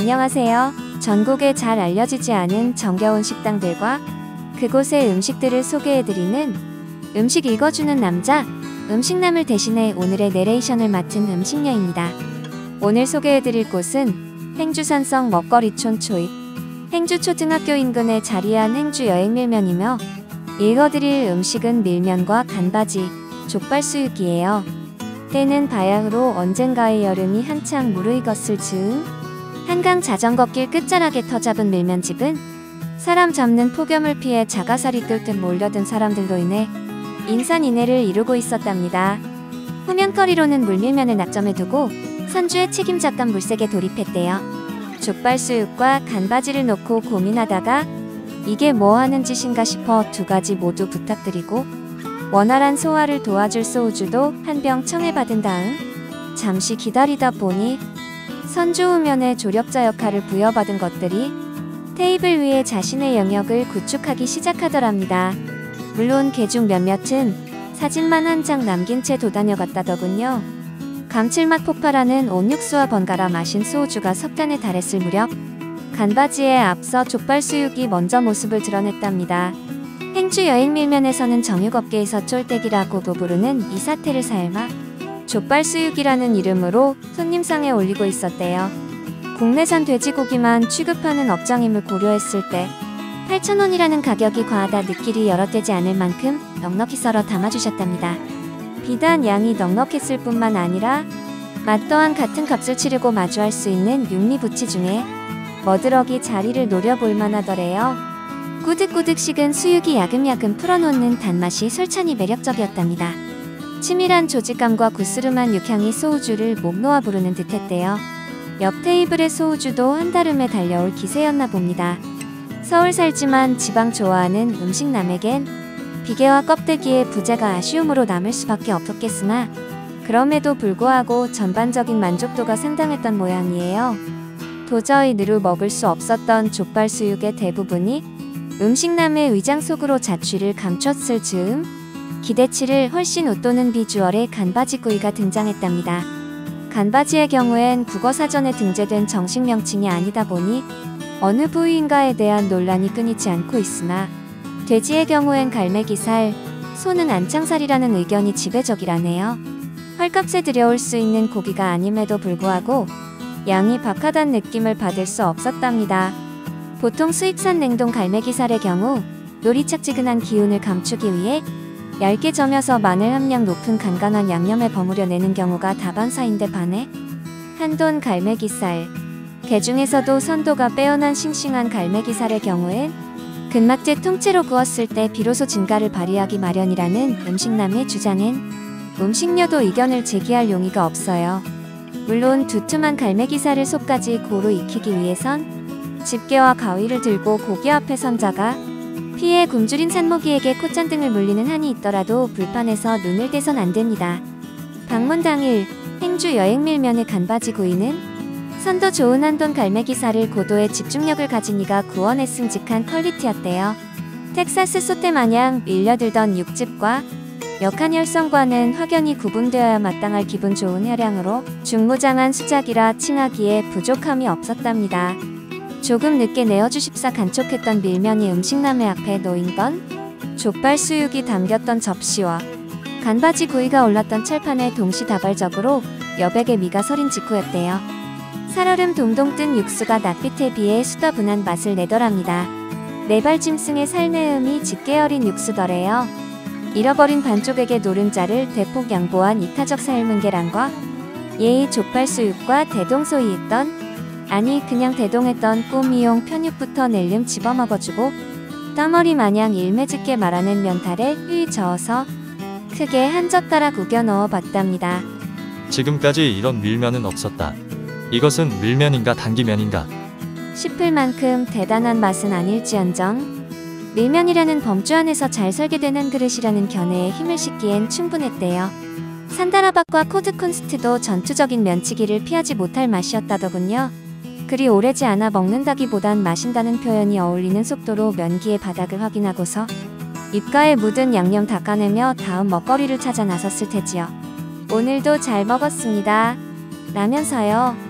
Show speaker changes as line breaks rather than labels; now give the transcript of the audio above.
안녕하세요. 전국에 잘 알려지지 않은 정겨운 식당들과 그곳의 음식들을 소개해드리는 음식 읽어주는 남자, 음식남을 대신해 오늘의 내레이션을 맡은 음식녀입니다. 오늘 소개해드릴 곳은 행주 산성 먹거리촌 초입 행주 초등학교 인근에 자리한 행주 여행밀면이며 읽어드릴 음식은 밀면과 간바지, 족발수육이에요. 때는 바야흐로 언젠가의 여름이 한창 무르익었을 즈음 한강 자전거길 끝자락에 터잡은 밀면집은 사람 잡는 폭염을 피해 자가살이 뜰듯 몰려든 사람들로 인해 인산인해를 이루고 있었답니다. 후면거리로는 물밀면을 낙점해 두고 선주의 책임작감 물색에 돌입했대요. 족발수육과 간바지를 놓고 고민하다가 이게 뭐 하는 짓인가 싶어 두 가지 모두 부탁드리고 원활한 소화를 도와줄 소우주도 한 병 청해받은 다음 잠시 기다리다 보니 선주 후면에 조력자 역할을 부여받은 것들이 테이블 위에 자신의 영역을 구축하기 시작하더랍니다. 물론 개중 몇몇은 사진만 한 장 남긴 채 도다녀갔다더군요. 감칠맛 폭발하는 온육수와 번갈아 마신 소우주가 석탄에 달했을 무렵 간바지에 앞서 족발수육이 먼저 모습을 드러냈답니다. 행주 여행밀면에서는 정육업계에서 쫄대기라고도 부르는 이 사태를 삶아 족발수육이라는 이름으로 손님상에 올리고 있었대요. 국내산 돼지고기만 취급하는 업장임을 고려했을 때 8,000원이라는 가격이 과하다 느끼리 여러 되지 않을 만큼 넉넉히 썰어 담아주셨답니다. 비단 양이 넉넉했을 뿐만 아니라 맛 또한 같은 값을 치르고 마주할 수 있는 육리부치 중에 머드러기 자리를 노려볼 만하더래요. 꾸득꾸득 식은 수육이 야금야금 풀어놓는 단맛이 솔찬히 매력적이었답니다. 치밀한 조직감과 구스름한 육향이 소우주를 목 놓아 부르는 듯했대요. 옆 테이블의 소우주도 한달음에 달려올 기세였나 봅니다. 서울 살지만 지방 좋아하는 음식남에겐 비계와 껍데기의 부재가 아쉬움으로 남을 수밖에 없었겠으나 그럼에도 불구하고 전반적인 만족도가 상당했던 모양이에요. 도저히 느루 먹을 수 없었던 족발수육의 대부분이 음식남의 위장 속으로 자취를 감췄을 즈음 기대치를 훨씬 웃도는 비주얼의 간바지구이가 등장했답니다. 간바지의 경우엔 국어사전에 등재된 정식 명칭이 아니다 보니 어느 부위인가에 대한 논란이 끊이지 않고 있으나 돼지의 경우엔 갈매기살, 소는 안창살이라는 의견이 지배적이라네요. 헐값에 들여올 수 있는 고기가 아님에도 불구하고 양이 박하단 느낌을 받을 수 없었답니다. 보통 수입산 냉동 갈매기살의 경우 노리착지근한 기운을 감추기 위해 얇게 저며서 마늘 함량 높은 간간한 양념에 버무려 내는 경우가 다반사인데 반해 한돈 갈매기살, 개중에서도 선도가 빼어난 싱싱한 갈매기살의 경우엔 근막재 통째로 구웠을 때 비로소 진가를 발휘하기 마련이라는 음식남의 주장엔 음식녀도 의견을 제기할 용의가 없어요. 물론 두툼한 갈매기살을 속까지 고루 익히기 위해선 집게와 가위를 들고 고기 앞에 선자가 피에 굶주린 산모기에게 콧잔등을 물리는 한이 있더라도 불판에서 눈을 떼선 안됩니다. 방문 당일 행주 여행밀면의 간바지구이는 선도 좋은 한돈 갈매기살을 고도의 집중력을 가진 이가 구워내 승직한 퀄리티였대요. 텍사스 소떼 마냥 밀려들던 육즙과 역한 혈성과는 확연히 구분되어야 마땅할 기분 좋은 혈향으로 중무장한 수작이라 칭하기에 부족함이 없었답니다. 조금 늦게 내어주십사 간촉했던 밀면이 음식남의 앞에 놓인 건 족발수육이 담겼던 접시와 간바지 구이가 올랐던 철판에 동시다발적으로 여백의 미가 서린 직후였대요. 살얼음 동동 뜬 육수가 낯빛에 비해 수더분한 맛을 내더랍니다. 네발짐승의 살내음이 짙게 어린 육수더래요. 잃어버린 반쪽에게 노른자를 대폭 양보한 이타적 삶은 계란과 예의 족발수육과 대동소이 있던 아니 그냥 대동했던 꼬미용 편육부터 낼름 집어먹어주고 떠머리 마냥 일매짓게 말아낸 면탈에 휘 저어서 크게 한 젓가락 우겨 넣어봤답니다.
지금까지 이런 밀면은 없었다. 이것은 밀면인가 당기면인가
싶을 만큼 대단한 맛은 아닐지언정 밀면이라는 범주 안에서 잘 설계된 한 그릇이라는 견해에 힘을 싣기엔 충분했대요. 산다라박과 코드쿤스트도 전투적인 면치기를 피하지 못할 맛이었다더군요. 그리 오래지 않아 먹는다기보단 마신다는 표현이 어울리는 속도로 면기의 바닥을 확인하고서 입가에 묻은 양념 닦아내며 다음 먹거리를 찾아 나섰을 테지요. 오늘도 잘 먹었습니다. 라면서요.